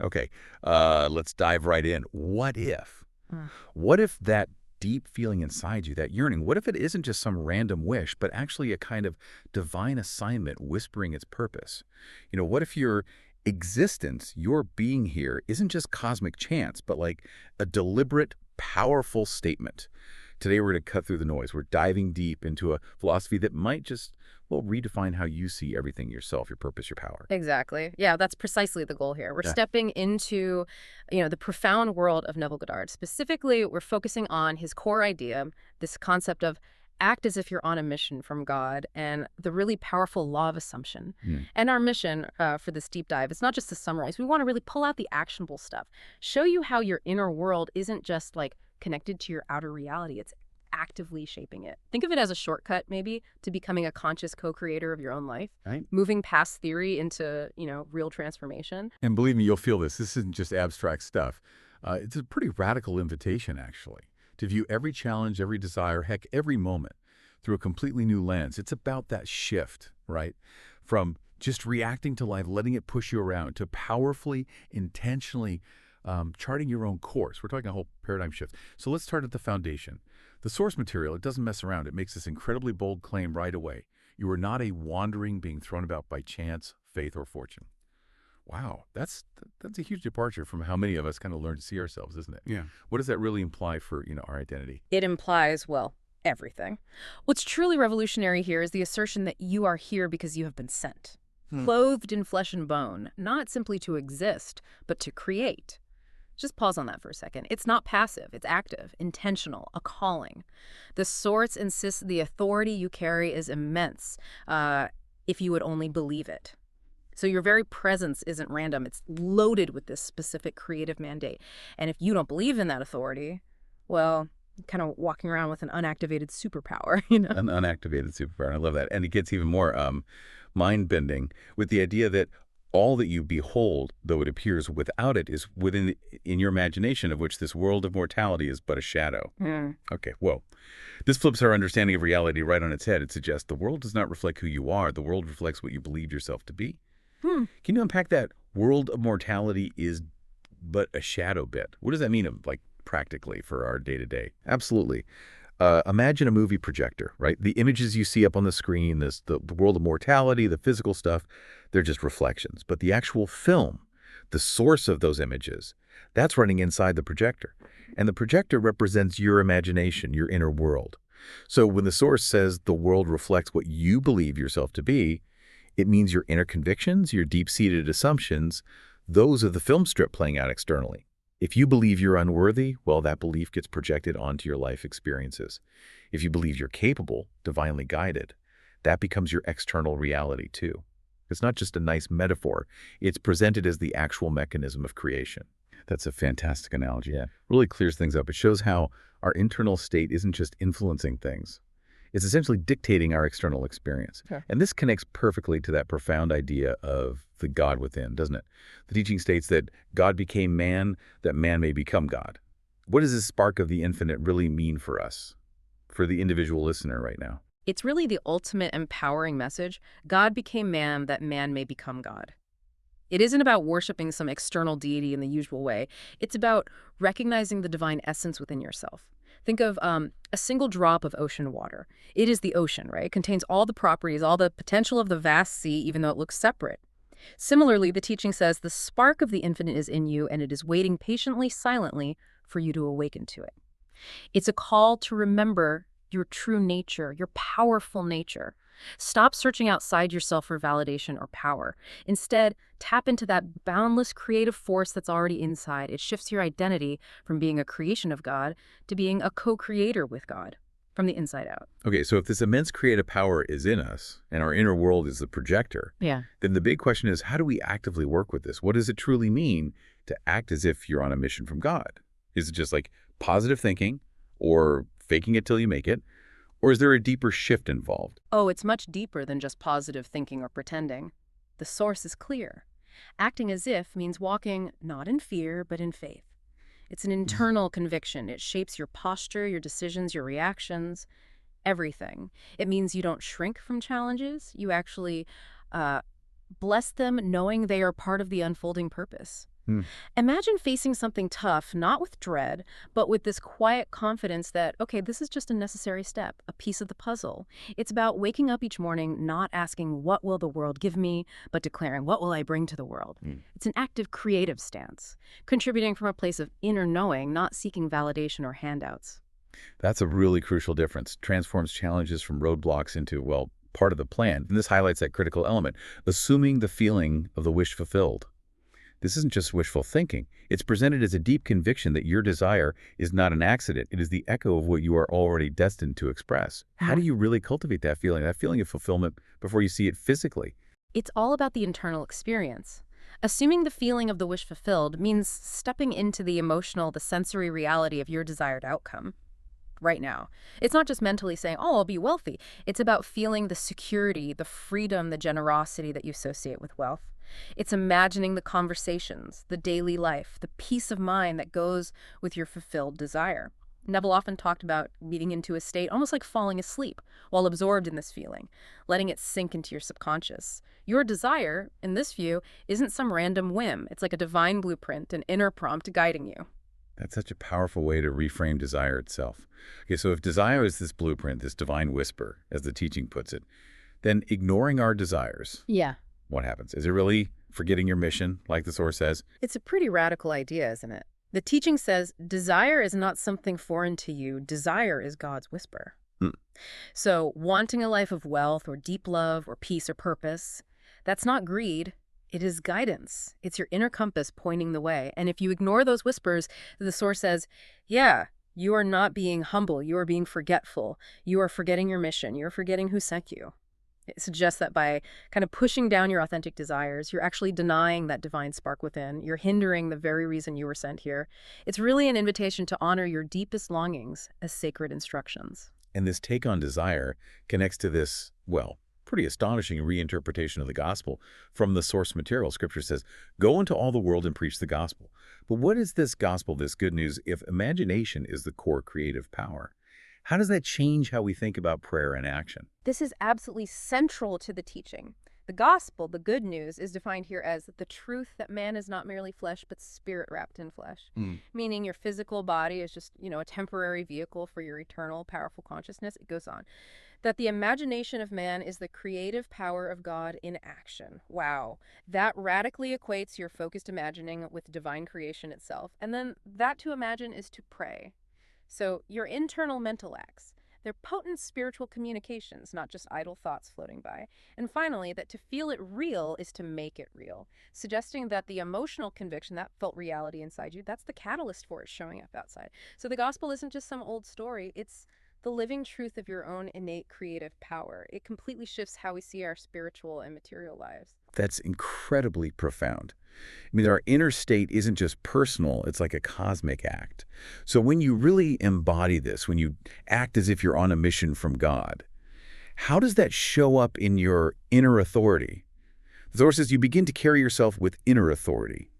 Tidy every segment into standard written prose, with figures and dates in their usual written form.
Okay, let's dive right in. What if? Mm. What if that deep feeling inside you, that yearning, what if it isn't just some random wish, but actually a kind of divine assignment whispering its purpose? What if your existence, your being here, isn't just cosmic chance, but like a deliberate, powerful statement? Today we're going to cut through the noise. We're diving deep into a philosophy that might just, well, redefine how you see everything yourself, your purpose, your power. Exactly. Yeah, that's precisely the goal here. We're Yeah. stepping into, the profound world of Neville Goddard. Specifically, we're focusing on his core idea, this concept of act as if you're on a mission from God, and the really powerful law of assumption. Hmm. And our mission for this deep dive, it's not just to summarize. We want to really pull out the actionable stuff, show you how your inner world isn't just like connected to your outer reality. It's actively shaping it. Think of it as a shortcut, maybe, to becoming a conscious co-creator of your own life, Right. moving past theory into, real transformation. And believe me, you'll feel this. This isn't just abstract stuff. It's a pretty radical invitation, actually, to view every challenge, every desire, heck, every moment through a completely new lens. It's about that shift, right? From just reacting to life, letting it push you around, to powerfully, intentionally charting your own course. We're talking a whole paradigm shift. So let's start at the foundation. The source material, it doesn't mess around. It makes this incredibly bold claim right away. You are not a wandering being thrown about by chance, faith, or fortune. Wow, that's a huge departure from how many of us kind of learn to see ourselves, isn't it? Yeah. What does that really imply for, our identity? It implies, well, everything. What's truly revolutionary here is the assertion that you are here because you have been sent, clothed in flesh and bone, not simply to exist, but to create. Just pause on that for a second. It's not passive, it's active, intentional, a calling. The source insists the authority you carry is immense, if you would only believe it. So your very presence isn't random, it's loaded with this specific creative mandate. And if you don't believe in that authority, well, you're kind of walking around with an unactivated superpower, An unactivated superpower. And I love that. And it gets even more mind-bending with the idea that all that you behold, though it appears without it, is in your imagination, of which this world of mortality is but a shadow. Mm. Okay, whoa. This flips our understanding of reality right on its head. It suggests the world does not reflect who you are. The world reflects what you believe yourself to be. Can you unpack that? World of mortality is but a shadow bit. What does that mean, like, practically for our day-to-day? Absolutely. Imagine a movie projector, right? The images you see up on the screen, the world of mortality, the physical stuff, they're just reflections. But the actual film, the source of those images, that's running inside the projector. And the projector represents your imagination, your inner world. So when the source says the world reflects what you believe yourself to be, it means your inner convictions, your deep-seated assumptions, those are the film strip playing out externally. If you believe you're unworthy, well, that belief gets projected onto your life experiences. If you believe you're capable, divinely guided, that becomes your external reality too. It's not just a nice metaphor. It's presented as the actual mechanism of creation. That's a fantastic analogy. Yeah. Really clears things up. It shows how our internal state isn't just influencing things. It's essentially dictating our external experience. Sure. And this connects perfectly to that profound idea of the God within, doesn't it? The teaching states that God became man, that man may become God. What does this spark of the infinite really mean for us, for the individual listener right now? It's really the ultimate empowering message. God became man that man may become God. It isn't about worshiping some external deity in the usual way. It's about recognizing the divine essence within yourself. Think of a single drop of ocean water. It is the ocean, right? It contains all the properties, all the potential of the vast sea, even though it looks separate. Similarly, the teaching says the spark of the infinite is in you, and it is waiting patiently, silently, for you to awaken to it. It's a call to remember your true nature, your powerful nature. Stop searching outside yourself for validation or power. Instead, tap into that boundless creative force that's already inside. It shifts your identity from being a creation of God to being a co-creator with God from the inside out. Okay, so if this immense creative power is in us and our inner world is the projector, Yeah. then the big question is, how do we actively work with this? What does it truly mean to act as if you're on a mission from God? Is it just like positive thinking or faking it till you make it? Or is there a deeper shift involved? Oh, it's much deeper than just positive thinking or pretending. The source is clear. Acting as if means walking not in fear, but in faith. It's an internal conviction. It shapes your posture, your decisions, your reactions, everything. It means you don't shrink from challenges. You actually bless them knowing they are part of the unfolding purpose. Hmm. Imagine facing something tough, not with dread, but with this quiet confidence that, okay, this is just a necessary step, a piece of the puzzle. It's about waking up each morning not asking, what will the world give me, but declaring, what will I bring to the world? Hmm. It's an active, creative stance, contributing from a place of inner knowing, not seeking validation or handouts. That's a really crucial difference. Transforms challenges from roadblocks into, well, part of the plan. And this highlights that critical element, assuming the feeling of the wish fulfilled. This isn't just wishful thinking. It's presented as a deep conviction that your desire is not an accident. It is the echo of what you are already destined to express. How do you really cultivate that feeling of fulfillment before you see it physically? It's all about the internal experience. Assuming the feeling of the wish fulfilled means stepping into the emotional, the sensory reality of your desired outcome right now. It's not just mentally saying, oh, I'll be wealthy. It's about feeling the security, the freedom, the generosity that you associate with wealth. It's imagining the conversations, the daily life, the peace of mind that goes with your fulfilled desire. Neville often talked about getting into a state almost like falling asleep while absorbed in this feeling, letting it sink into your subconscious. Your desire, in this view, isn't some random whim. It's like a divine blueprint, an inner prompt guiding you. That's such a powerful way to reframe desire itself. Okay, so if desire is this blueprint, this divine whisper, as the teaching puts it, then ignoring our desires, Yeah. what happens? Is it really forgetting your mission, like the source says? It's a pretty radical idea, isn't it? The teaching says desire is not something foreign to you. Desire is God's whisper. Hmm. So, wanting a life of wealth or deep love or peace or purpose, that's not greed. It is guidance. It's your inner compass pointing the way. And if you ignore those whispers, the source says, yeah, you are not being humble. You are being forgetful. You are forgetting your mission. You're forgetting who sent you. It suggests that by kind of pushing down your authentic desires, you're actually denying that divine spark within. You're hindering the very reason you were sent here. It's really an invitation to honor your deepest longings as sacred instructions. And this take on desire connects to this, well, pretty astonishing reinterpretation of the gospel from the source material. Scripture says, go into all the world and preach the gospel. But what is this gospel, this good news, if imagination is the core creative power? How does that change how we think about prayer and action? This is absolutely central to the teaching. The gospel, the good news, is defined here as the truth that man is not merely flesh, but spirit wrapped in flesh. Meaning your physical body is just, a temporary vehicle for your eternal, powerful consciousness. It goes on. That the imagination of man is the creative power of God in action. Wow. That radically equates your focused imagining with divine creation itself. And then that to imagine is to pray. So your internal mental acts, they're potent spiritual communications, not just idle thoughts floating by. And finally, that to feel it real is to make it real, suggesting that the emotional conviction that felt reality inside you, that's the catalyst for it showing up outside. So the gospel isn't just some old story, it's the living truth of your own innate creative power. It completely shifts how we see our spiritual and material lives. That's incredibly profound. I mean, our inner state isn't just personal, it's like a cosmic act. So when you really embody this, when you act as if you're on a mission from God, how does that show up in your inner authority? The source says you begin to carry yourself with inner authority.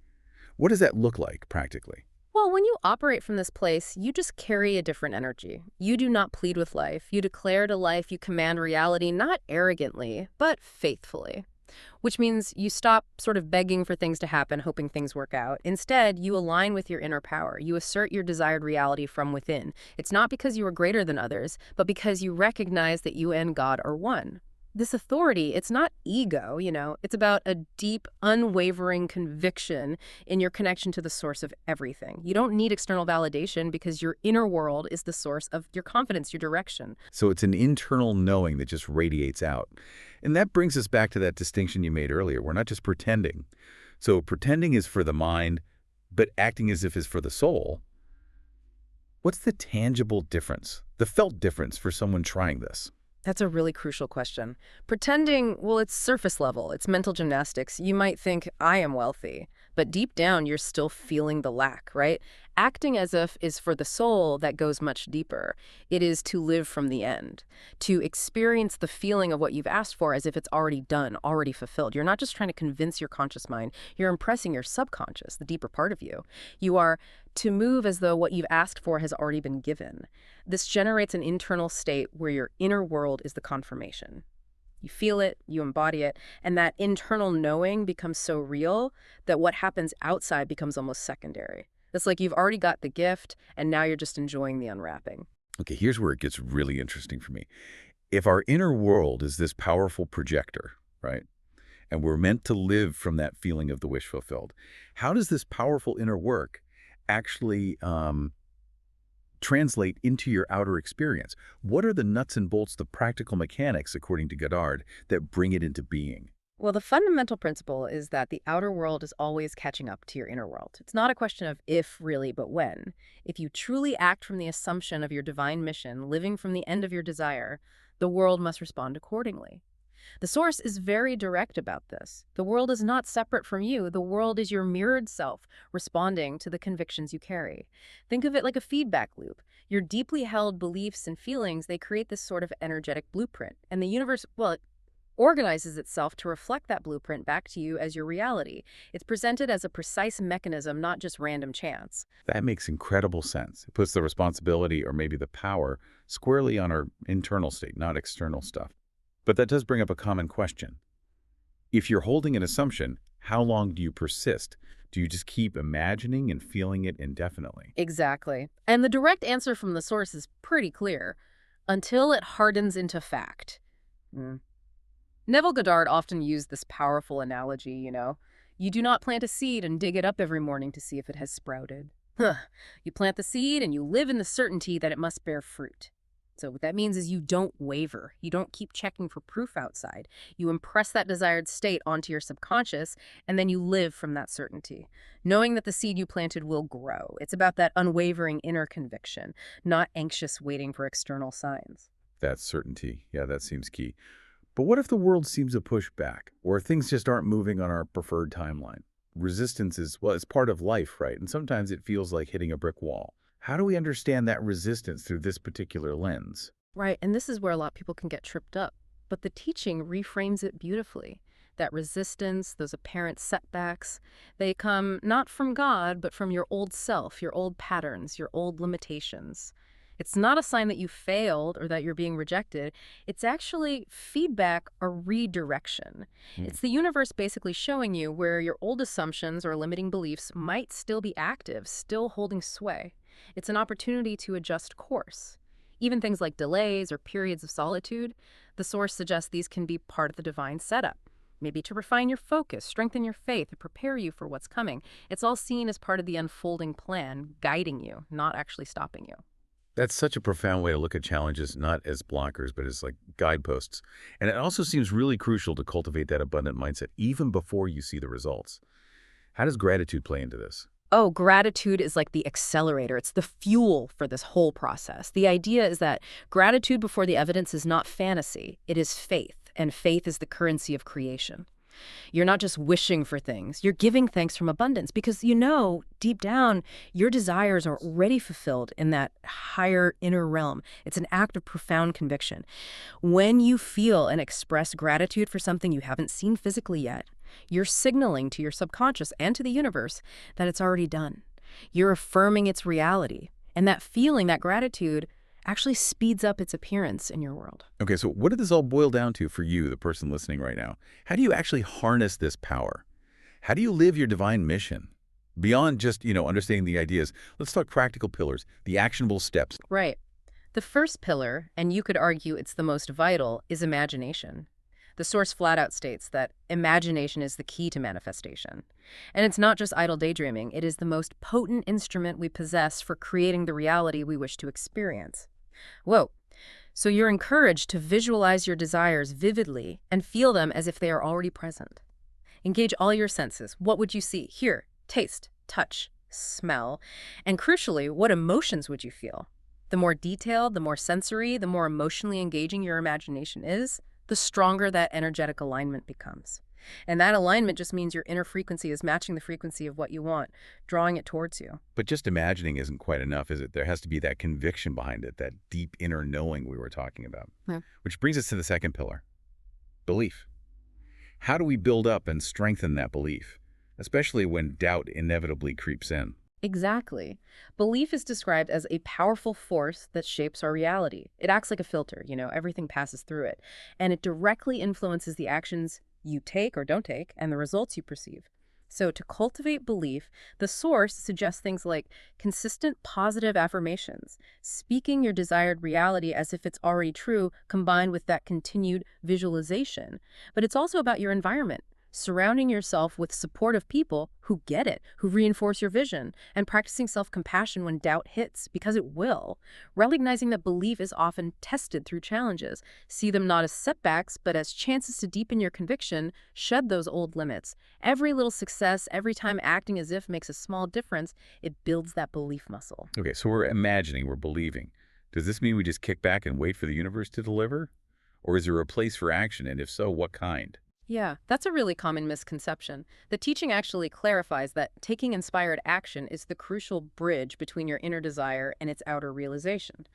What does that look like practically? Well, when you operate from this place, you just carry a different energy. You do not plead with life. You declare to life, you command reality, not arrogantly, but faithfully. Which means you stop sort of begging for things to happen, hoping things work out. Instead, you align with your inner power. You assert your desired reality from within. It's not because you are greater than others, but because you recognize that you and God are one. This authority, it's not ego, it's about a deep, unwavering conviction in your connection to the source of everything. You don't need external validation because your inner world is the source of your confidence, your direction. So it's an internal knowing that just radiates out. And that brings us back to that distinction you made earlier. We're not just pretending. So pretending is for the mind, but acting as if is for the soul. What's the tangible difference, the felt difference for someone trying this? That's a really crucial question. Pretending, well, it's surface level. It's mental gymnastics. You might think, I am wealthy. But deep down, you're still feeling the lack, right? Acting as if is for the soul that goes much deeper. It is to live from the end, to experience the feeling of what you've asked for as if it's already done, already fulfilled. You're not just trying to convince your conscious mind. You're impressing your subconscious, the deeper part of you. You are to move as though what you've asked for has already been given. This generates an internal state where your inner world is the confirmation. You feel it, you embody it, and that internal knowing becomes so real that what happens outside becomes almost secondary. It's like you've already got the gift, and now you're just enjoying the unwrapping. Okay, here's where it gets really interesting for me. If our inner world is this powerful projector, right, and we're meant to live from that feeling of the wish fulfilled, how does this powerful inner work actually translate into your outer experience? What are the nuts and bolts, the practical mechanics, according to Goddard, that bring it into being? Well, the fundamental principle is that the outer world is always catching up to your inner world. It's not a question of if, really, but when. If you truly act from the assumption of your divine mission, living from the end of your desire, the world must respond accordingly. The Source is very direct about this. The world is not separate from you. The world is your mirrored self, responding to the convictions you carry. Think of it like a feedback loop. Your deeply held beliefs and feelings, they create this sort of energetic blueprint. And the universe, well, it organizes itself to reflect that blueprint back to you as your reality. It's presented as a precise mechanism, not just random chance. That makes incredible sense. It puts the responsibility, or maybe the power, squarely on our internal state, not external stuff. But that does bring up a common question. If you're holding an assumption, how long do you persist? Do you just keep imagining and feeling it indefinitely? Exactly. And the direct answer from the Source is pretty clear. Until it hardens into fact. Mm. Neville Goddard often used this powerful analogy, You do not plant a seed and dig it up every morning to see if it has sprouted. Huh. You plant the seed and you live in the certainty that it must bear fruit. So what that means is you don't waver. You don't keep checking for proof outside. You impress that desired state onto your subconscious, and then you live from that certainty, knowing that the seed you planted will grow. It's about that unwavering inner conviction, not anxious waiting for external signs. That certainty. Yeah, that seems key. But what if the world seems to push back, or things just aren't moving on our preferred timeline? Resistance is, well, it's part of life, right? And sometimes it feels like hitting a brick wall. How do we understand that resistance through this particular lens? Right, and this is where a lot of people can get tripped up. But the teaching reframes it beautifully. That resistance, those apparent setbacks, they come not from God, but from your old self, your old patterns, your old limitations. It's not a sign that you failed or that you're being rejected. It's actually feedback or redirection. Hmm. It's the universe basically showing you where your old assumptions or limiting beliefs might still be active, still holding sway. It's an opportunity to adjust course. Even things like delays or periods of solitude, the Source suggests these can be part of the divine setup. Maybe to refine your focus, strengthen your faith, and prepare you for what's coming. It's all seen as part of the unfolding plan, guiding you, not actually stopping you. That's such a profound way to look at challenges, not as blockers, but as like guideposts. And it also seems really crucial to cultivate that abundant mindset even before you see the results. How does gratitude play into this? Oh, gratitude is like the accelerator. It's the fuel for this whole process. The idea is that gratitude before the evidence is not fantasy. It is faith, and faith is the currency of creation. You're not just wishing for things. You're giving thanks from abundance because deep down, your desires are already fulfilled in that higher inner realm. It's an act of profound conviction. When you feel and express gratitude for something you haven't seen physically yet, you're signaling to your subconscious and to the universe that it's already done. You're affirming its reality. And that feeling, that gratitude, actually speeds up its appearance in your world. Okay, so what did this all boil down to for you, the person listening right now? How do you actually harness this power? How do you live your divine mission? Beyond just, understanding the ideas, let's talk practical pillars, the actionable steps. Right. The first pillar, and you could argue it's the most vital, is imagination. The Source flat out states that imagination is the key to manifestation. And it's not just idle daydreaming, it is the most potent instrument we possess for creating the reality we wish to experience. Whoa. So you're encouraged to visualize your desires vividly and feel them as if they are already present. Engage all your senses. What would you see, hear, taste, touch, smell? And crucially, what emotions would you feel? The more detailed, the more sensory, the more emotionally engaging your imagination is, the stronger that energetic alignment becomes. And that alignment just means your inner frequency is matching the frequency of what you want, drawing it towards you. But just imagining isn't quite enough, is it? There has to be that conviction behind it, that deep inner knowing we were talking about. Yeah. Which brings us to the second pillar, belief. How do we build up and strengthen that belief, especially when doubt inevitably creeps in? Exactly. Belief is described as a powerful force that shapes our reality. It acts like a filter, everything passes through it, and it directly influences the actions you take or don't take and the results you perceive. So, to cultivate belief, the source suggests things like consistent positive affirmations, speaking your desired reality as if it's already true, combined with that continued visualization. But it's also about your environment. Surrounding yourself with supportive people who get it, who reinforce your vision, and practicing self compassion when doubt hits, because it will. Recognizing that belief is often tested through challenges. See them not as setbacks, but as chances to deepen your conviction, shed those old limits. Every little success, every time acting as if makes a small difference, it builds that belief muscle. Okay, so we're imagining, we're believing. Does this mean we just kick back and wait for the universe to deliver? Or is there a place for action, and if so, what kind? Yeah, that's a really common misconception. The teaching actually clarifies that taking inspired action is the crucial bridge between your inner desire and its outer realization.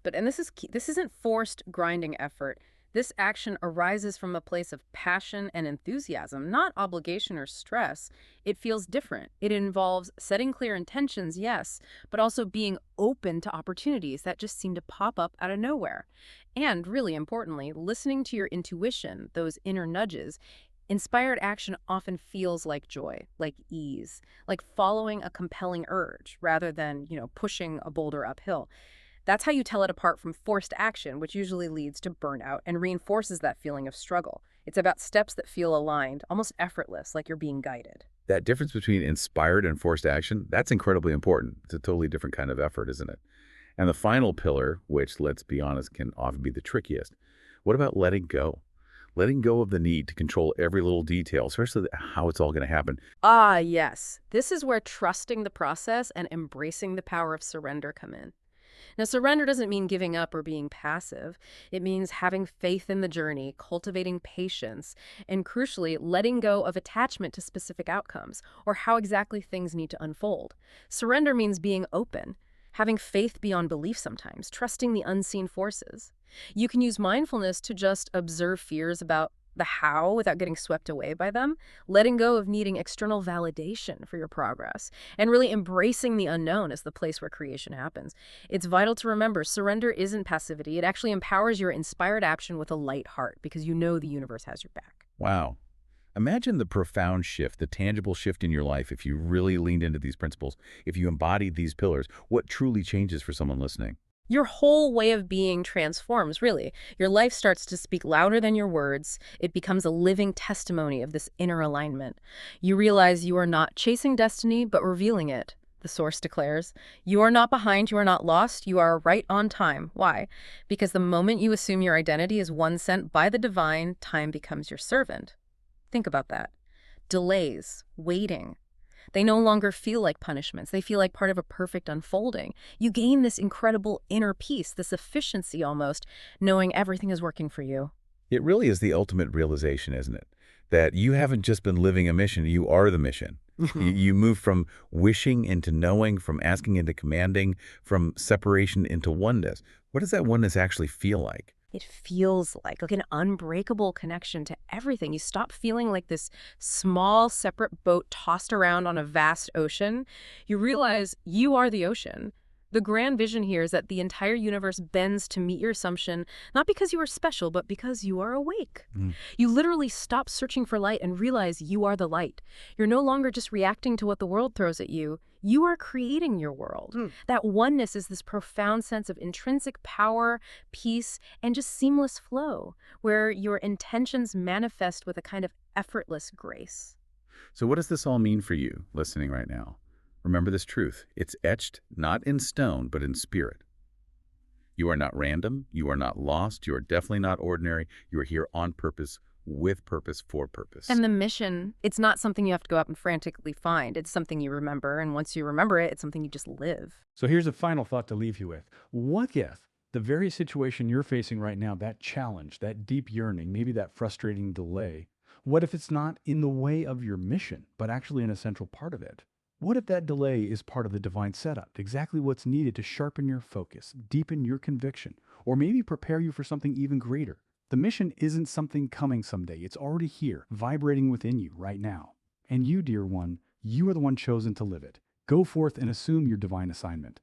And this is key, this isn't forced grinding effort. This action arises from a place of passion and enthusiasm, not obligation or stress. It feels different. It involves setting clear intentions, yes, but also being open to opportunities that just seem to pop up out of nowhere. And really importantly, listening to your intuition, those inner nudges. Inspired action often feels like joy, like ease, like following a compelling urge rather than, pushing a boulder uphill. That's how you tell it apart from forced action, which usually leads to burnout and reinforces that feeling of struggle. It's about steps that feel aligned, almost effortless, like you're being guided. That difference between inspired and forced action, that's incredibly important. It's a totally different kind of effort, isn't it? And the final pillar, which, let's be honest, can often be the trickiest. What about letting go? Letting go of the need to control every little detail, especially how it's all going to happen. Ah, yes. This is where trusting the process and embracing the power of surrender come in. Now, surrender doesn't mean giving up or being passive. It means having faith in the journey, cultivating patience, and crucially, letting go of attachment to specific outcomes or how exactly things need to unfold. Surrender means being open, having faith beyond belief sometimes, trusting the unseen forces. You can use mindfulness to just observe fears about the how without getting swept away by them, letting go of needing external validation for your progress, and really embracing the unknown as the place where creation happens. It's vital to remember surrender isn't passivity. It actually empowers your inspired action with a light heart because you know the universe has your back. Wow. Imagine the profound shift, the tangible shift in your life if you really leaned into these principles, if you embodied these pillars. What truly changes for someone listening? Your whole way of being transforms, really. Your life starts to speak louder than your words. It becomes a living testimony of this inner alignment. You realize you are not chasing destiny, but revealing it. The source declares, you are not behind, you are not lost, you are right on time. Why? Because the moment you assume your identity is one sent by the divine, time becomes your servant. Think about that. Delays, waiting, they no longer feel like punishments. They feel like part of a perfect unfolding. You gain this incredible inner peace, this efficiency almost, knowing everything is working for you. It really is the ultimate realization, isn't it? That you haven't just been living a mission, you are the mission. You move from wishing into knowing, from asking into commanding, from separation into oneness. What does that oneness actually feel like? It feels like an unbreakable connection to everything. You stop feeling like this small, separate boat tossed around on a vast ocean. You realize you are the ocean. The grand vision here is that the entire universe bends to meet your assumption, not because you are special, but because you are awake. Mm. You literally stop searching for light and realize you are the light. You're no longer just reacting to what the world throws at you. You are creating your world. That oneness is this profound sense of intrinsic power, peace, and just seamless flow, where your intentions manifest with a kind of effortless grace. So what does this all mean for you listening right now? Remember this truth. It's etched not in stone, but in spirit. You are not random. You are not lost. You are definitely not ordinary. You are here on purpose, with purpose, for purpose. And the mission, it's not something you have to go out and frantically find. It's something you remember. And once you remember it, it's something you just live. So here's a final thought to leave you with. What if the very situation you're facing right now, that challenge, that deep yearning, maybe that frustrating delay, what if it's not in the way of your mission, but actually an essential part of it? What if that delay is part of the divine setup, exactly what's needed to sharpen your focus, deepen your conviction, or maybe prepare you for something even greater? The mission isn't something coming someday. It's already here, vibrating within you right now. And you, dear one, you are the one chosen to live it. Go forth and assume your divine assignment.